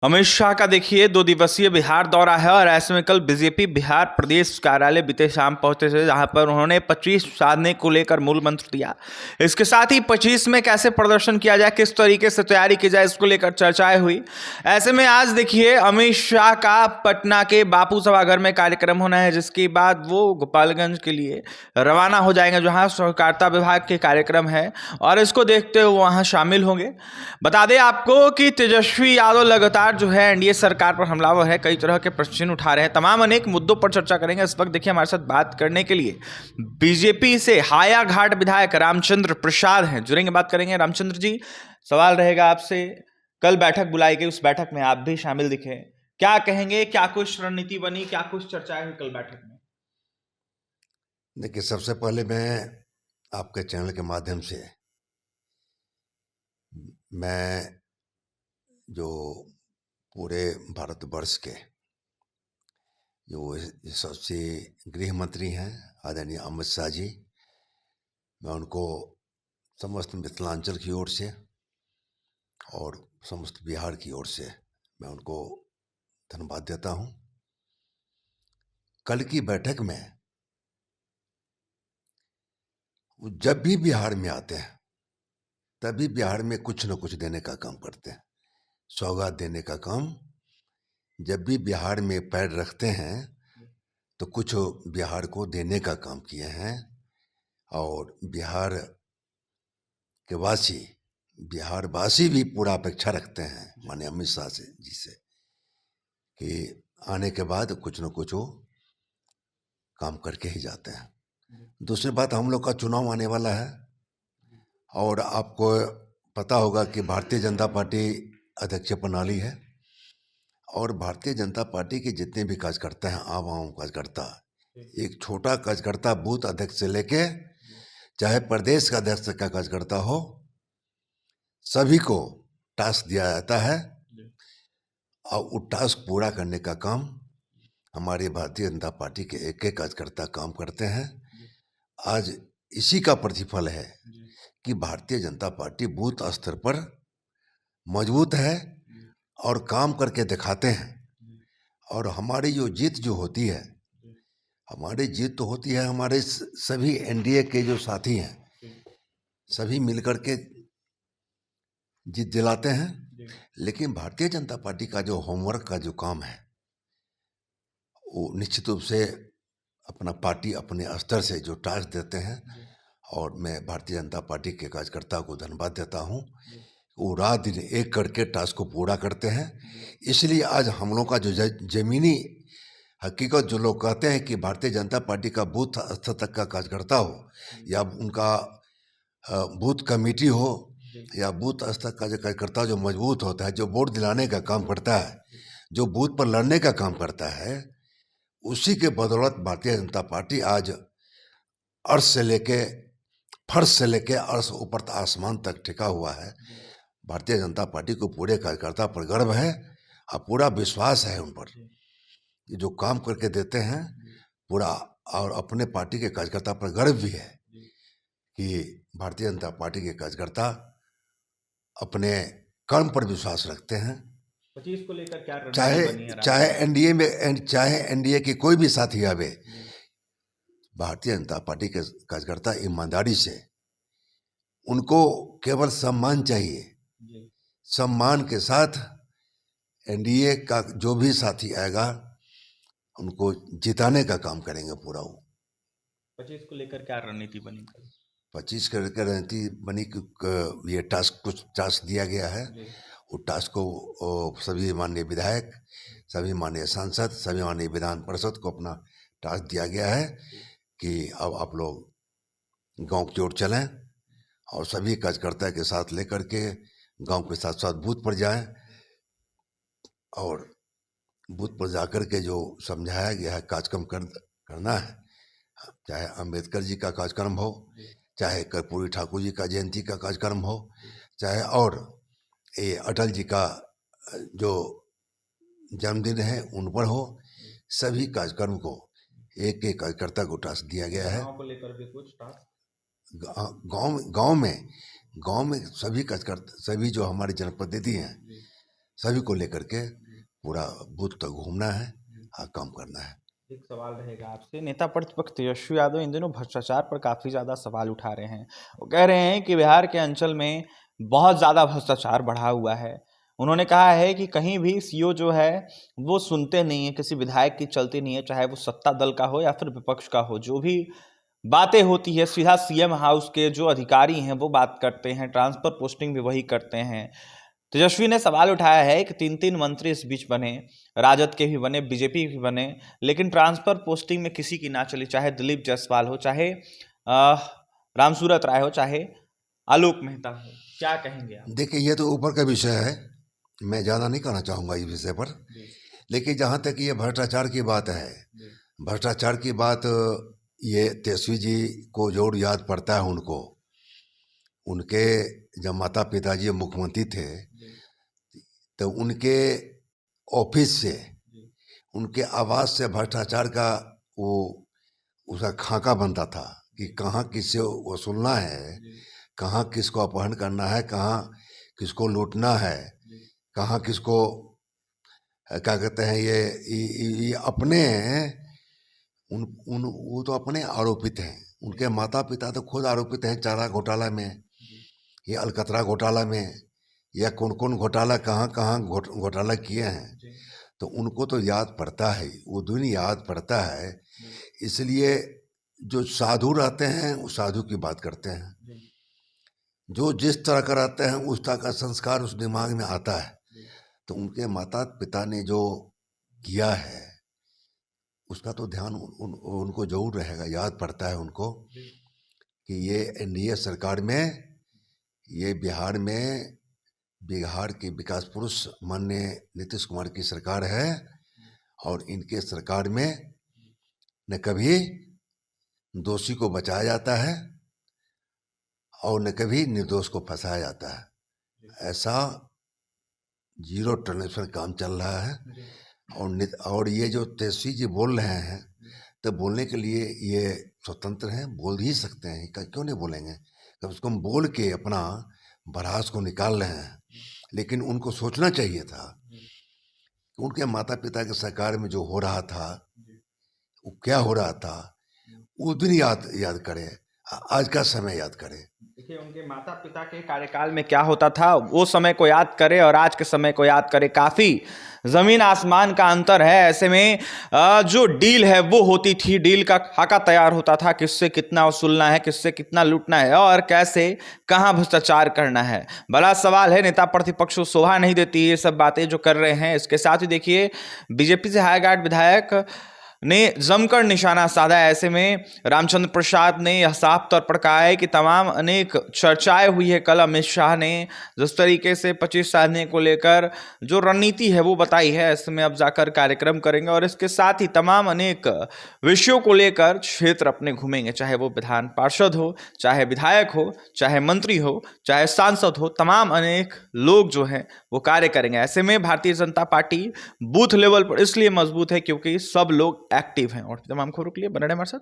अमित शाह का देखिए 2 दिवसीय बिहार दौरा है और ऐसे में कल बीजेपी बिहार प्रदेश कार्यालय बीते शाम पहुंचे थे, जहां पर उन्होंने 25 साधने को लेकर मूल मंत्र दिया। इसके साथ ही 25 में कैसे प्रदर्शन किया जाए, किस तरीके से तैयारी की जाए, इसको लेकर चर्चाएं हुई। ऐसे में आज देखिए अमित शाह का पटना के बापू सभागार में कार्यक्रम होना है, जिसके बाद वो गोपालगंज के लिए रवाना हो जाएंगे, जहाँ सहकारिता विभाग के कार्यक्रम है और इसको देखते हुए वहाँ शामिल होंगे। बता दें आपको कि तेजस्वी यादव लगातार जो है एनडीए सरकार पर हमलावर है, कई तरह के प्रश्न उठा रहे हैं, तमाम अनेक मुद्दों पर चर्चा करेंगे। इस वक्त देखिए हमारे साथ बात करने के लिए बीजेपी से हायाघाट विधायक रामचंद्र प्रसाद हैं, जुड़ेंगे, बात करेंगे। रामचंद्र जी, सवाल रहेगा आपसे, कल बैठक बुलाई गई, उस बैठक में आप भी शामिल दिखे, क्या कहेंगे, क्या कुछ रणनीति बनी, क्या कुछ चर्चाएं हुई कल बैठक में? देखिए, सबसे पहले मैं आपके चैनल के माध्यम से मैं जो पूरे भारतवर्ष के जो सबसे गृह मंत्री हैं आदरणीय अमित शाह जी, मैं उनको समस्त मिथिलांचल की ओर से और समस्त बिहार की ओर से मैं उनको धन्यवाद देता हूं। कल की बैठक में वो जब भी बिहार में आते हैं तभी बिहार में कुछ न कुछ देने का काम करते हैं, सौगात देने का काम। जब भी बिहार में पैर रखते हैं तो कुछ बिहार को देने का काम किए हैं और बिहार वासी भी पूरा अपेक्षा रखते हैं माननीय अमित शाह जी से कि आने के बाद कुछ न कुछ वो काम करके ही जाते हैं। दूसरी बात, हम लोग का चुनाव आने वाला है और आपको पता होगा कि भारतीय जनता पार्टी अध्यक्ष प्रणाली है और भारतीय जनता पार्टी के जितने भी कार्यकर्ता हैं, आम कार्यकर्ता, एक छोटा कार्यकर्ता बूथ अध्यक्ष से लेके चाहे प्रदेश का अध्यक्ष का कार्यकर्ता हो, सभी को टास्क दिया जाता है और वो टास्क पूरा करने का काम हमारे भारतीय जनता पार्टी के एक एक कार्यकर्ता काम करते हैं। आज इसी का प्रतिफल है कि भारतीय जनता पार्टी बूथ स्तर पर मजबूत है और काम करके दिखाते हैं। और हमारी जो जीत होती है, हमारी जीत तो होती है, हमारे सभी एनडीए के जो साथी हैं सभी मिलकर के जीत दिलाते हैं। लेकिन भारतीय जनता पार्टी का जो होमवर्क का जो काम है वो निश्चित रूप से अपना पार्टी अपने स्तर से जो टास्क देते हैं, और मैं भारतीय जनता पार्टी के कार्यकर्ता को धन्यवाद देता हूं, वो रात दिन एक करके टास्क को पूरा करते हैं। इसलिए आज हम लोग का जो जमीनी हकीकत, जो लोग कहते हैं कि भारतीय जनता पार्टी का बूथ स्तर तक का कार्यकर्ता हो या उनका बूथ कमेटी हो या बूथ स्तर का जो कार्यकर्ता जो मजबूत होता है, जो वोट दिलाने का काम करता है, जो बूथ पर लड़ने का काम करता है, उसी के बदौलत भारतीय जनता पार्टी आज अर्श से लेके फर्श से लेके अर्श ऊपर आसमान तक टिका हुआ है। भारतीय जनता पार्टी को पूरे कार्यकर्ता पर गर्व है और पूरा विश्वास है उन पर, जो काम करके देते हैं पूरा, और अपने पार्टी के कार्यकर्ता पर गर्व भी है कि भारतीय जनता पार्टी के कार्यकर्ता अपने कर्म पर विश्वास रखते हैं। 25 को लेकर क्या चाहे एनडीए की कोई भी साथी आवे, भारतीय जनता पार्टी के कार्यकर्ता ईमानदारी से, उनको केवल सम्मान चाहिए, सम्मान के साथ एनडीए का जो भी साथी आएगा उनको जिताने का काम करेंगे पूरा। वो 25 को लेकर क्या रणनीति बनी? 25 का रणनीति बनी कि ये कुछ टास्क दिया गया है, वो टास्क को सभी माननीय विधायक, सभी माननीय सांसद, सभी माननीय विधान परिषद को अपना टास्क दिया गया है कि अब आप लोग गांव की ओर चलें और सभी कार्यकर्ता के साथ लेकर के गांव के साथ साथ बूथ पर जाएं और बूथ पर जाकर के जो समझाया गया है कार्यक्रम करना है, चाहे अंबेडकर जी का कार्यक्रम हो, चाहे कर्पूरी ठाकुर जी का जयंती का कार्यक्रम हो, चाहे और ये अटल जी का जो जन्मदिन है उन पर हो, सभी कार्यक्रम को एक एक कार्यकर्ता को टास्क दिया गया है। गांव को लेकर भी कुछ टास्क? गांव में सभी कार्यकर्ता, सभी जो हमारे जनप्रतिनिधि हैं, सभी को लेकर के पूरा बूथ तक घूमना है और काम करना है। एक सवाल रहेगा आपसे, नेता प्रतिपक्ष तेजस्वी यादव इन दिनों भ्रष्टाचार पर काफ़ी ज़्यादा सवाल उठा रहे हैं। वो कह रहे हैं कि बिहार के अंचल में बहुत ज़्यादा भ्रष्टाचार बढ़ा हुआ है। उन्होंने कहा है कि कहीं भी सीओ जो है वो सुनते नहीं है, किसी विधायक की चलती नहीं है, चाहे वो सत्ता दल का हो या फिर विपक्ष का हो। जो भी बातें होती है सीधा सीएम हाउस के जो अधिकारी हैं वो बात करते हैं, ट्रांसफर पोस्टिंग भी वही करते हैं। तेजस्वी ने सवाल उठाया है कि 3-3 मंत्री इस बीच बने, राजद के भी बने, बीजेपी के भी बने, लेकिन ट्रांसफर पोस्टिंग में किसी की ना चली, चाहे दिलीप जायसवाल हो, चाहे रामसूरत राय हो, चाहे आलोक मेहता हो। क्या कहेंगे आप? देखिए, ये तो ऊपर का विषय है, मैं ज़्यादा नहीं कहना चाहूँगा इस विषय पर। लेकिन जहाँ तक ये भ्रष्टाचार की बात है, भ्रष्टाचार की बात, ये तेजस्वी जी को जोड़ याद पड़ता है उनको। उनके जब माता पिताजी मुख्यमंत्री थे तो उनके ऑफिस से, उनके आवास से भ्रष्टाचार का वो उसका खाका बनता था कि कहाँ किससे वसूलना है, कहाँ किसको अपहरण करना है, कहाँ किसको लूटना है, कहाँ किसको क्या कहते हैं, ये अपने वो तो अपने आरोपित हैं। उनके माता पिता तो खुद आरोपित हैं चारा घोटाला में, ये अलकतरा घोटाला में, या कौन कौन घोटाला कहाँ कहाँ घोटाला किए हैं। तो उनको तो याद पड़ता है, वो दिन याद पड़ता है। इसलिए जो साधु रहते हैं वो साधु की बात करते हैं, जो जिस तरह का रहते हैं उस तरह का संस्कार उस दिमाग में आता है। तो उनके माता पिता ने जो किया है उसका तो ध्यान उनको जरूर रहेगा, याद पड़ता है उनको कि ये एनडीए सरकार में, ये बिहार के विकास पुरुष माननीय नीतीश कुमार की सरकार है, और इनके सरकार में न कभी दोषी को बचाया जाता है और न कभी निर्दोष को फंसाया जाता है। ऐसा जीरो टॉलरेंस पर काम चल रहा है। और ये जो तेजस्वी जी बोल रहे हैं, तो बोलने के लिए ये स्वतंत्र हैं, बोल ही सकते हैं, क्यों नहीं बोलेंगे। कम से कम बोल के अपना भड़ास को निकाल रहे हैं। लेकिन उनको सोचना चाहिए था कि उनके माता पिता के सरकार में जो हो रहा था वो क्या हो रहा था, उस दिन याद करें, आज का समय याद करें। देखिए, उनके माता पिता के कार्यकाल में क्या होता था वो समय को याद करे और आज के समय को याद करे, काफ़ी ज़मीन आसमान का अंतर है। ऐसे में जो डील है वो होती थी, डील का खाका तैयार होता था, किससे कितना वसूलना है, किससे कितना लूटना है और कैसे कहाँ भ्रष्टाचार करना है। बड़ा सवाल है, नेता प्रतिपक्ष को शोभा नहीं देती ये सब बातें जो कर रहे हैं। इसके साथ ही देखिए, बीजेपी से हाईगार्ड विधायक ने जमकर निशाना साधा। ऐसे में रामचंद्र प्रसाद ने यह साफ तौर पर कहा है कि तमाम अनेक चर्चाएं हुई है। कल अमित शाह ने जिस तरीके से 25 साधने को लेकर जो रणनीति है वो बताई है, ऐसे में अब जाकर कार्यक्रम करेंगे और इसके साथ ही तमाम अनेक विषयों को लेकर क्षेत्र अपने घूमेंगे, चाहे वो विधान पार्षद हो, चाहे विधायक हो, चाहे मंत्री हो, चाहे सांसद हो, तमाम अनेक लोग जो हैं वो कार्य करेंगे। ऐसे में Bharatiya Janata party booth level पर इसलिए मजबूत है क्योंकि सब लोग एक्टिव हैं। और तमाम खबरों के लिए बने रहें हमारे साथ।